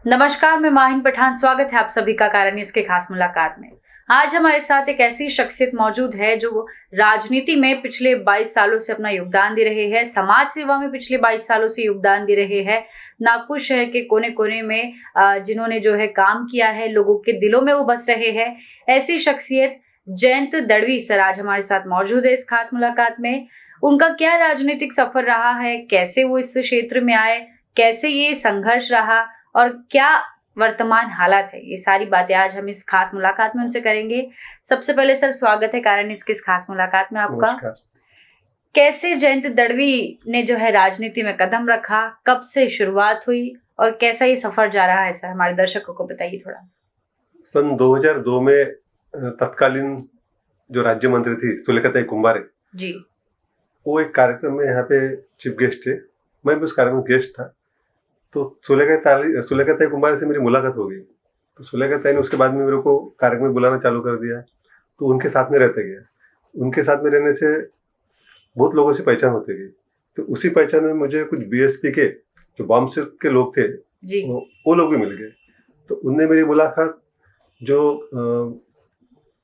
नमस्कार, मैं माहिन पठान। स्वागत है आप सभी का कारण न्यूज के खास मुलाकात में। आज हमारे साथ एक ऐसी शख्सियत मौजूद है जो राजनीति में पिछले 22 सालों से अपना योगदान दे रहे हैं, समाज सेवा में पिछले 22 सालों से योगदान दे रहे हैं। नागपुर शहर के कोने कोने में जिन्होंने जो है काम किया है, लोगों के दिलों में वो बस रहे हैं। ऐसी शख्सियत जयंत दड़वी सर आज हमारे साथ मौजूद है इस खास मुलाकात में। उनका क्या राजनीतिक सफर रहा है, कैसे वो इस क्षेत्र में आए, कैसे ये संघर्ष रहा और क्या वर्तमान हालात है, ये सारी बातें आज हम इस खास मुलाकात में उनसे करेंगे। सबसे पहले सर स्वागत है कारण इसके इस खास मुलाकात में आपका। कैसे जयंत दड़वी ने जो है राजनीति में कदम रखा, कब से शुरुआत हुई और कैसा ये सफर जा रहा है सर, हमारे दर्शकों को बताइए थोड़ा। सन 2002 में तत्कालीन जो राज्य मंत्री थी सुलेखाताई कुंभारे जी, वो एक कार्यक्रम में यहाँ पे चीफ गेस्ट थे। मैं भी उस कार्यक्रम में गेस्ट था। तो सुलेखाताई कुंभारे से मेरी मुलाकात हो गई। तो सुलेखाताई ने उसके बाद में मेरे को कार्यक्रम में बुलाना चालू कर दिया। तो उनके साथ में रहते गया। उनके साथ में रहने से बहुत लोगों से पहचान होती गई। तो उसी पहचान में मुझे कुछ बीएसपी के जो बॉम्बे के लोग थे जी, वो लोग भी मिल गए। तो उनने मेरी मुलाकात जो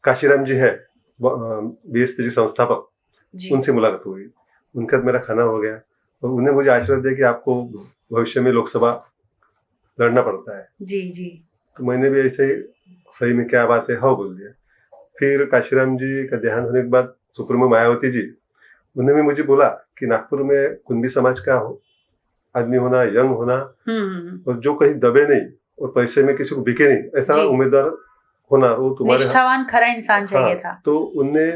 काशीराम जी है बीएसपी के संस्थापक, उनसे मुलाकात हो गई। उनका मेरा खाना हो गया और उन्हें मुझे आशीर्वाद दिया कि आपको भविष्य में लोकसभा लड़ना पड़ता है। जी जी। तो मैंने भी ऐसे ही सही में क्या बात है हाँ बोल दिया। फिर काशीराम जी का देहांत होने के बाद सुप्रीमो मायावती जी, उन्होंने भी मुझे बोला कि नागपुर में कुंभी समाज का आदमी होना, यंग होना और जो कहीं दबे नहीं और पैसे में किसी को बिके नहीं, ऐसा उम्मीदवार होना, वो तुम्हारे निष्ठावान खरा इंसान चाहिए था। तो उनने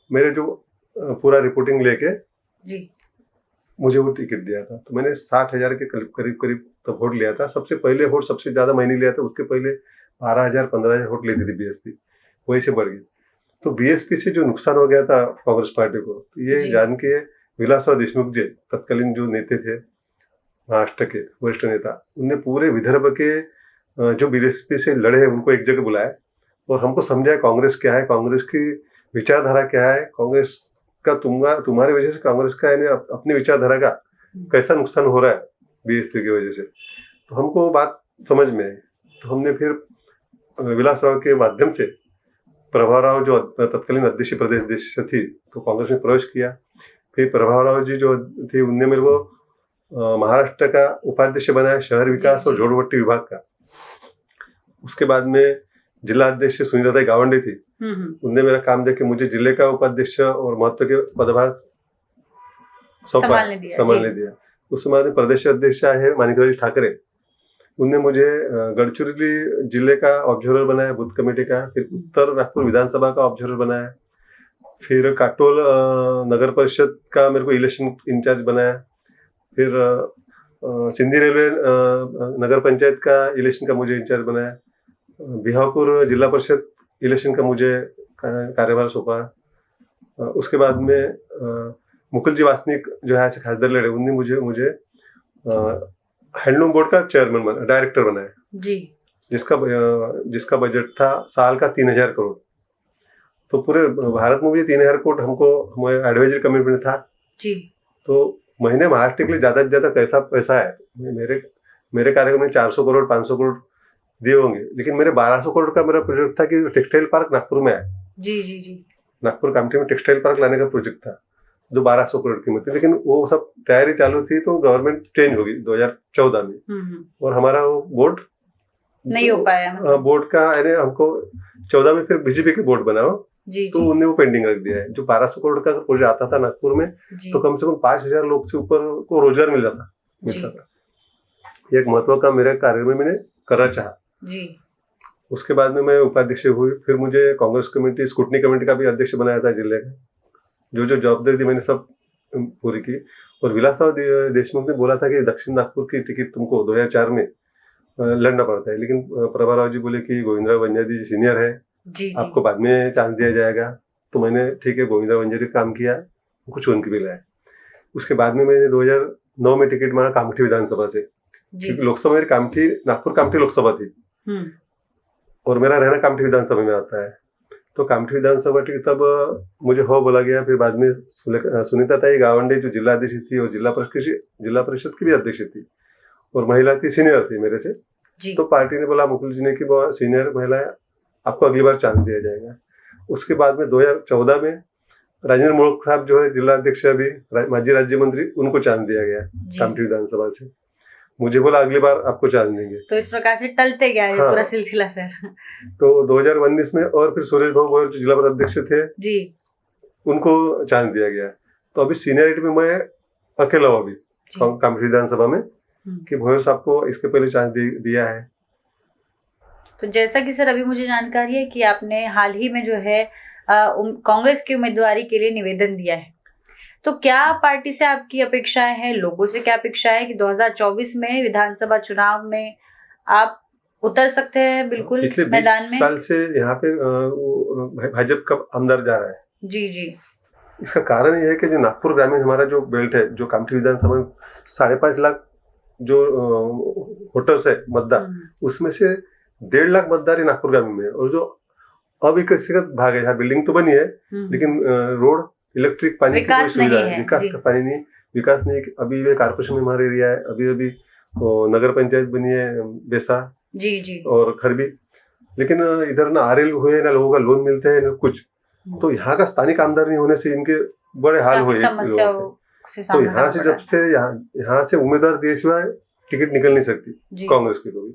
मेरे जो पूरा रिपोर्टिंग लेके जी, मुझे वो टिकट दिया था। तो मैंने 60,000 के करीब तब वोट लिया था। सबसे पहले वोट सबसे ज्यादा मैंने लिया था, उसके पहले 12,000 15,000 वोट लेती थी बीएसपी, वही से बढ़ गई। तो बीएसपी से जो नुकसान हो गया था कांग्रेस पार्टी को, तो ये जान के विलासराव देशमुख जी तत्कालीन जो नेता थे महाराष्ट्र के वरिष्ठ नेता, उनने पूरे विदर्भ के जो बीएसपी से लड़े उनको एक जगह बुलाया और हमको समझाया कांग्रेस क्या है, कांग्रेस की विचारधारा क्या है, कांग्रेस का तुम्हारी वजह से कांग्रेस का यानी अपनी विचारधारा का कैसा नुकसान हो रहा है बीएसपी की वजह से। तो हमको बात समझ में आई। तो हमने फिर विलासराव के माध्यम से प्रभावराव जो तत्कालीन अध्यक्ष प्रदेश अध्यक्ष थी, तो कांग्रेस में प्रवेश किया। फिर प्रभावराव जी जो थे उनने मेरे को महाराष्ट्र का उपाध्यक्ष बनाया, शहर विकास और जोड़वट्टी विभाग का। उसके बाद में जिला अध्यक्ष सुनीताताई गावंडे थी, उनने मेरा काम देख के मुझे जिले का उपाध्यक्ष और महत्व के पदभार संभालने दिया। उस समय प्रदेश अध्यक्ष है मानिकराव ठाकरे, उनने मुझे गढ़चिरौली जिले का ऑब्जर्वर बनाया बूथ कमेटी का। फिर उत्तर नागपुर विधानसभा का ऑब्जर्वर बनाया। फिर काटोल नगर परिषद का मेरे को इलेक्शन इंचार्ज बनाया। फिर सिंधी रेलवे नगर पंचायत का इलेक्शन का मुझे इंचार्ज बनाया। बिहापुर जिला परिषद इलेक्शन का मुझे कार्यभार सौंपा। उसके बाद में मुकुल जी वासनिक जो है ऐसे खासदार लड़े, उनने मुझे हैंडलूम बोर्ड का चेयरमैन डायरेक्टर बनाया जी, जिसका बजट था साल का 3,000 करोड़। तो पूरे भारत में मुझे 3,000 करोड़ हमको एडवाइजरी कमेटी में था जी। तो महीने महाराष्ट्र के लिए ज्यादा से ज्यादा कैसा पैसा है, मेरे कार्यक्रम में 400 करोड़ 500 करोड़ दिए होंगे, लेकिन मेरे 1,200 करोड़ का मेरा प्रोजेक्ट था कि टेक्सटाइल पार्क नागपुर में आए। जी जी जी। नागपुर कामठी में टेक्सटाइल पार्क लाने का प्रोजेक्ट था जो 1,200 करोड़ कीमत थी, लेकिन वो सब तैयारी चालू थी तो गवर्नमेंट चेंज हो गई 2014 में और हमारा वो बोर्ड नहीं हो पाया। बोर्ड का यानी हमको 14 में फिर बीजेपी के बोर्ड बनाओ तो उन्हें वो पेंडिंग रख दिया है। जो 1,200 करोड़ का प्रोजेक्ट आता था नागपुर में तो कम से कम 5,000 लोग से ऊपर को रोजगार मिलता था। एक महत्व का मेरे कार्यक्रम में मैंने करना चाहा जी। उसके बाद में मैं उपाध्यक्ष हुई। फिर मुझे कांग्रेस कमेटी स्कूटनी कमेटी का भी अध्यक्ष बनाया था जिले का। जो जवाबदारी थी मैंने सब पूरी की। और विलासराव देशमुख ने बोला था कि दक्षिण नागपुर की टिकट तुमको 2004 में लड़ना पड़ता है, लेकिन प्रभाराव जी बोले कि गोविंदराव वंजारी जी सीनियर है जी, आपको बाद में चांस दिया जाएगा। तो मैंने ठीक है गोविंदराव वंजारी काम किया, कुछ उनकी भी लाया। उसके बाद में मैंने 2009 में टिकट मारा कामठी विधानसभा से, क्योंकि लोकसभा मेरी कामठी नागपुर कामठी लोकसभा थी और मेरा रहना कामठी विधानसभा में आता है। तो कामठी विधानसभा की तब मुझे हो बोला गया। फिर बाद में सुनीताताई गावंडे जो जिलाध्यक्ष थी और जिला परिषद की भी अध्यक्ष थी और महिला थी, सीनियर थी मेरे से, जी तो पार्टी ने बोला, मुकुल जी ने, कि वो सीनियर महिला है, आपको अगली बार चांस दिया जाएगा। उसके बाद में 2014 में राजेंद्र मोड़क साहब जो है जिला अध्यक्ष अभी, माजी राज्य मंत्री, उनको चांस दिया गया जी। कामठी विधानसभा से। मुझे बोला अगली बार आपको चांस देंगे। तो इस प्रकार से टलते गया ये हाँ। पूरा सिलसिला सर। तो 2019 में और फिर सुरेश बाबू गोयल जो जिला अध्यक्ष थे, जी उनको चांस दिया गया। तो अभी सीनियरिटी में मैं अकेला हूँ अभी कामठी विधानसभा में, कि भोयर साहब को इसके पहले चांस दिया है। तो जैसा कि सर अभी मुझे जानकारी है कि आपने हाल ही में जो है कांग्रेस की उम्मीदवारी के लिए निवेदन दिया है, तो क्या पार्टी से आपकी अपेक्षाएं हैं, लोगों से क्या अपेक्षा है कि 2024 में विधानसभा चुनाव में आप उतर सकते हैं बिल्कुल पिछले मैदान 20 में? साल से यहाँ पे भाजपा का आमदार जा रहा है। जी जी। इसका कारण यह है कि जो नागपुर ग्रामीण हमारा जो बेल्ट है, जो कामठी विधानसभा में 5.5 लाख जो वोटर्स है मतदार, उसमें से 1.5 लाख मतदार ही नागपुर ग्रामीण में है। और जो अविकसित भाग है, यहाँ बिल्डिंग तो बनी है लेकिन रोड, इलेक्ट्रिक, पानी की कोई सुविधा है, विकास का पानी नहीं, विकास नहीं। अभी वे कारपोरेशन में हमारे एरिया है, अभी नगर पंचायत बनी है बेसा जी जी और खरबी, लेकिन इधर ना आरएल हुए, ना लोगों का लोन मिलते हैं, ना कुछ। तो यहाँ का स्थानिक आमदार नहीं होने से इनके बड़े हाल हुए लोगों से। तो यहाँ से जब से यहाँ से उम्मीदवार दिए सिवाय टिकट निकल नहीं सकती कांग्रेस की। तो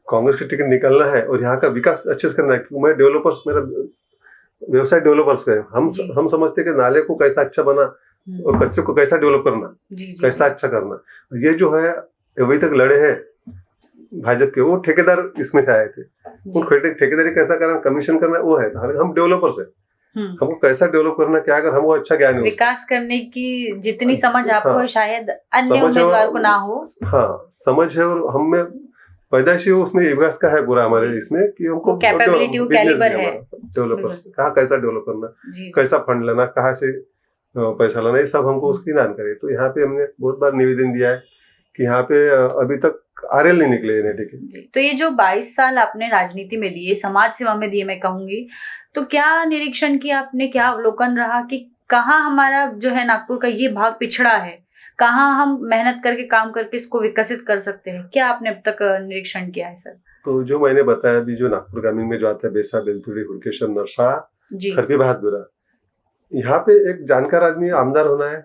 कांग्रेस की टिकट निकलना है और यहाँ का विकास अच्छे से करना है, क्योंकि मैं डेवलपर्स, मेरा व्यवसाय डेवलपर्स का है। हम समझते हैं कि नाले को कैसा अच्छा बना और कचरे को कैसा डेवलप करना, कैसा अच्छा करना। ये जो है अभी तक लड़े हैं भाजपा के, वो ठेकेदार इसमें से आए थे। वो ठेकेदारी कैसा करना, कमीशन करना, वो है। हम डेवलपर्स है, हमको कैसा डेवलप करना, क्या अगर हमको अच्छा ज्ञान है, विकास करने की जितनी समझ आपको शायद अन्य उम्मीदवार को ना हो। हाँ, समझ है और हम में पैदाइशी उसमें विकास का है पूरा हमारे इसमें, कि हमको कैपेबिलिटी, कैलिबर है डेवलपर्स, कहाँ कैसा डेवलप करना, कैसा फंड लेना, कहाँ से पैसा लाना, ये सब हमको उसकी दान करे। तो यहाँ पे हमने बहुत बार निवेदन दिया है कि यहाँ पे अभी तक आरएल नहीं निकले इन्हें टिकट। तो ये जो 22 साल आपने राजनीति में दिए, समाज सेवा में दिए, मैं कहूंगी, तो क्या निरीक्षण किया आपने, क्या अवलोकन रहा कि कहाँ हमारा जो है नागपुर का ये भाग पिछड़ा है, कहाँ हम मेहनत करके काम करके इसको विकसित कर सकते हैं? क्या आपने अब तक निरीक्षण किया है सर? तो जो मैंने बताया अभी, जो नागपुर ग्रामीण में जो आता है, बेसा, बेलतुड़ी, हुड़केश्वर, नरसाड़ा, खरबी, बहादुरा, यहाँ पे एक जानकार आदमी आमदार होना है,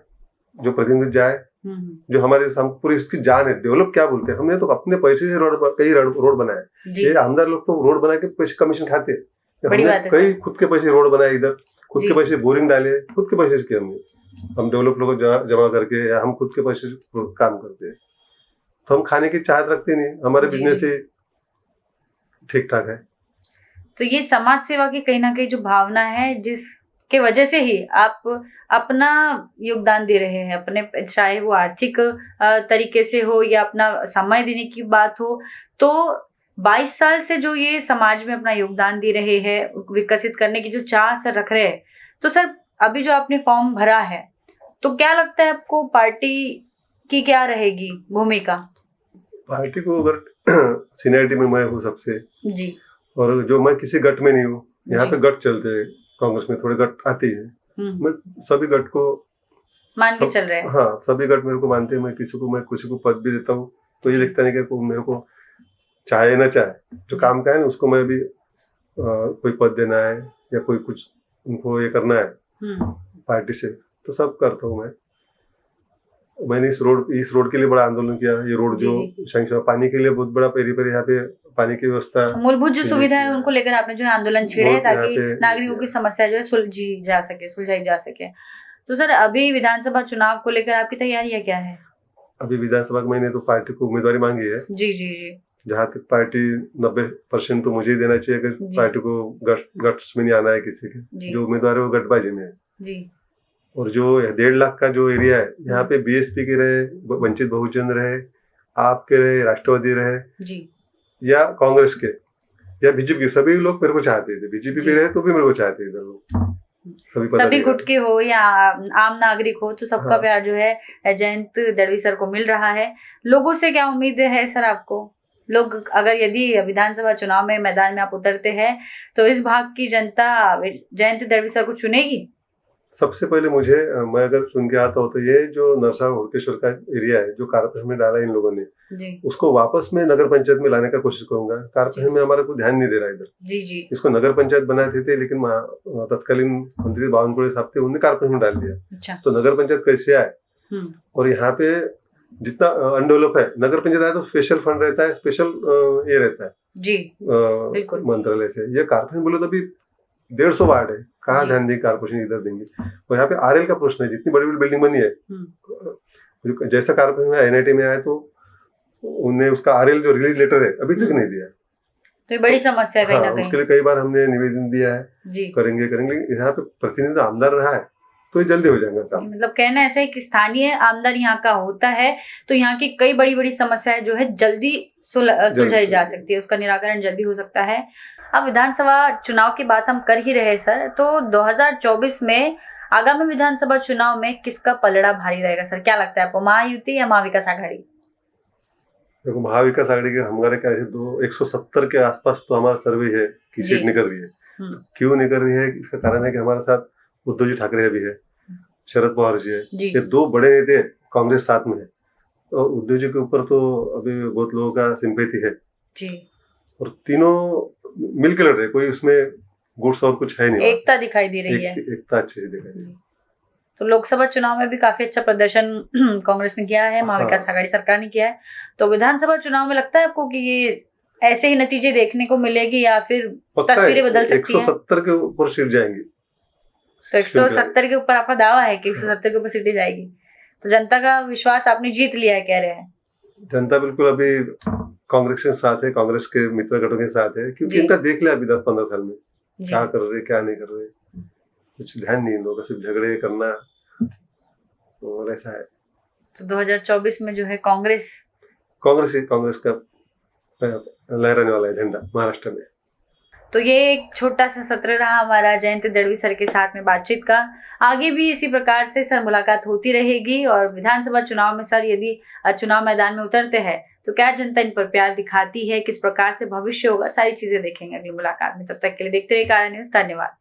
जो प्रतिनिधि जाए, जो हमारे पूरी इसकी जान है। डेवलप क्या बोलते हैं, हमने तो अपने पैसे से कई रोड बनाए। ये आमदार लोग तो रोड बना के पैसे कमीशन खाते हैं, हमने कई खुद के पैसे रोड बनाए, इधर खुद के पैसे बोरिंग डाले, खुद के पैसे किए हमने। हम डेवलप लोग जमा करके, या हम खुद के पैसे से काम करते हैं। तो हम खाने की चाहत रखते नहीं, हमारे बिजनेस से ठीक ठाक है। तो ये समाज सेवा की कहीं ना कहीं जो भावना है, जिसके वजह से ही आप अपना योगदान दे रहे हैं, अपने, चाहे वो आर्थिक तरीके से हो या अपना समय देने की बात हो, तो 22 साल से जो ये समाज में अपना योगदान दे रहे हैं, विकसित करने की जो चाह सर रख रहे हैं, तो सर अभी जो आपने फॉर्म भरा है, तो क्या लगता है आपको पार्टी की क्या रहेगी भूमिका? पार्टी को अगर सीनियरिटी में मैं हूँ सबसे जी, और जो मैं किसी गट में नहीं हूँ, यहाँ पे गट चलते हैं, कांग्रेस में थोड़े गट आती है, मैं सभी गट को मान के चल रहे हैं। हाँ, सभी गट मेरे को मानते हैं। मैं किसी को पद भी देता हूँ तो ये देखता नहीं कि मेरे को चाहे ना चाहे, जो काम का है ना उसको मैं भी कोई पद देना है या कोई कुछ उनको ये करना है पार्टी से, तो सब करता हूँ मैं। मैंने इस रोड के लिए बड़ा आंदोलन किया। ये रोड जो सैंक्शन, पानी के लिए बहुत बड़ा पेरी यहाँ पे पानी की व्यवस्था, मूलभूत जो सुविधा है उनको लेकर आपने जो आंदोलन छेड़ा है, ताकि नागरिकों की समस्या जो है सुलझाई जा सके। तो सर अभी विधानसभा चुनाव को लेकर आपकी तैयारियां क्या है? अभी विधानसभा में मैंने तो पार्टी को उम्मीदवारी मांगी है। जी जी जी। जहाँ तक पार्टी 90% तो मुझे ही देना चाहिए, अगर पार्टी को गट्स में नहीं आना है किसी के। जो उम्मीदवार है वो गठबाजी में है जी। और जो 1.5 लाख का जो एरिया है, यहाँ पे बीएसपी के रहे, वंचित बहुजन रहे, आपके रहे, राष्ट्रवादी रहे जी, या कांग्रेस के या बीजेपी के, सभी लोग मेरे को चाहते थे। बीजेपी भी रहे तो भी मेरे को चाहते थे लोग, सभी गुट के हो या आम नागरिक हो, तो सबका प्यार जो है जयंत दड़वी सर को मिल रहा है। लोगों से क्या उम्मीद है सर आपको? लोग अगर यदि विधानसभा चुनाव में मैदान में आप उतरते हैं तो इस भाग की जनता जयंत दड़वी सर को चुनेगी? सबसे पहले मुझे मैं अगर चुन के आता हूँ तो ये जो नरसा हुड़केश्वर का एरिया है जो कारपोरेशन में डाला इन लोगों ने, जी उसको वापस में नगर पंचायत में लाने का कोशिश करूंगा। कारपोरेशन जी में हमारा कोई ध्यान नहीं दे रहा इधर। जी जी इसको नगर पंचायत बनाए थे लेकिन तत्कालीन मंत्री बावनकुळे साहब थे, उन्होंने कारपोरेशन में डाल दिया। अच्छा तो नगर पंचायत कैसे आए? और यहाँ पे जितना अनडेवलप है, नगर पंचायत आए तो स्पेशल फंड रहता है, स्पेशल ये रहता है जी बिल्कुल मंत्रालय से। ये कारपोरेशन बोले तो अभी 150 वार्ड है, कहाँ जी। ध्यान देंगे कारपोरेशन, इधर देंगे। और यहाँ पे आरएल का प्रश्न है, जितनी बड़ी बड़ी बिल्डिंग बनी है, जैसा कारपोरेशन में एनआईटी में आए तो उन्हें उसका आरएल जो रिलीज लेटर है अभी तक नहीं दिया। तो ये बड़ी समस्या है कहीं ना कहीं। उसके लिए कई बार हमने निवेदन दिया है, जी करेंगे। यहाँ पे प्रतिनिधि आमदार रहा है तो ये जल्दी हो जाएगा काम। मतलब कहना ऐसा है कि स्थानीय आमदार यहाँ का होता है तो यहाँ की कई बड़ी बड़ी समस्याएं जो है जल्दी सुलझाई जा सकती है, उसका निराकरण जल्दी हो सकता है। अब विधानसभा चुनाव की बात हम कर ही रहे सर, तो 2024 में आगामी विधानसभा चुनाव में किसका पलड़ा भारी रहेगा सर, क्या लगता है आपको, महायुति या महाविकास आघाड़ी? देखो, महाविकास आघाड़ी के हमारे क्या 170 के आसपास तो हमारा सर्वे है कि सीट निकल रही है। तो क्यों निकल रही है, इसका कारण है कि हमारे साथ उद्धव जी ठाकरे अभी है, शरद पवार जी है, ये दो बड़े नेता कांग्रेस साथ में है। तो उद्धव जी के ऊपर तो अभी बहुत लोगों का सिंपैथी है जी, और तीनों मिलकर लड़ रहे, कोई उसमें गुट्स और कुछ है नहीं, एकता दिखाई दे रही है, एकता अच्छे से दिखाई दे रही है। तो लोकसभा चुनाव में भी काफी अच्छा प्रदर्शन कांग्रेस ने किया है, महाविकास आघाड़ी सरकार ने किया है। तो विधानसभा चुनाव में लगता है आपको कि ये ऐसे ही नतीजे देखने को मिलेगी या फिर तस्वीरें बदल सकती है? 170 के ऊपर सीट जाएंगी। तो 170 के ऊपर आपका दावा है कि 170 के ऊपर सीटें जाएगी, तो जनता का विश्वास आपने जीत लिया है कह रहे हैं? जनता बिल्कुल अभी कांग्रेस के साथ है, कांग्रेस के मित्र गठों के साथ है, क्योंकि इनका देख लिया अभी 10-15 साल में क्या कर रहे क्या नहीं कर रहे, कुछ ध्यान नहीं इन लोगों का, सिर्फ झगड़े करना और ऐसा है। तो 2024 में जो है कांग्रेस का लहराने वाला है झंडा महाराष्ट्र में। तो ये एक छोटा सा सत्र रहा हमारा जयंत दड़वी सर के साथ में बातचीत का। आगे भी इसी प्रकार से सर मुलाकात होती रहेगी और विधानसभा चुनाव में सर यदि चुनाव मैदान में उतरते हैं तो क्या जनता इन पर प्यार दिखाती है, किस प्रकार से भविष्य होगा, सारी चीजें देखेंगे अगली मुलाकात में। तब तक के लिए देखते रहिए कारा न्यूज़। धन्यवाद।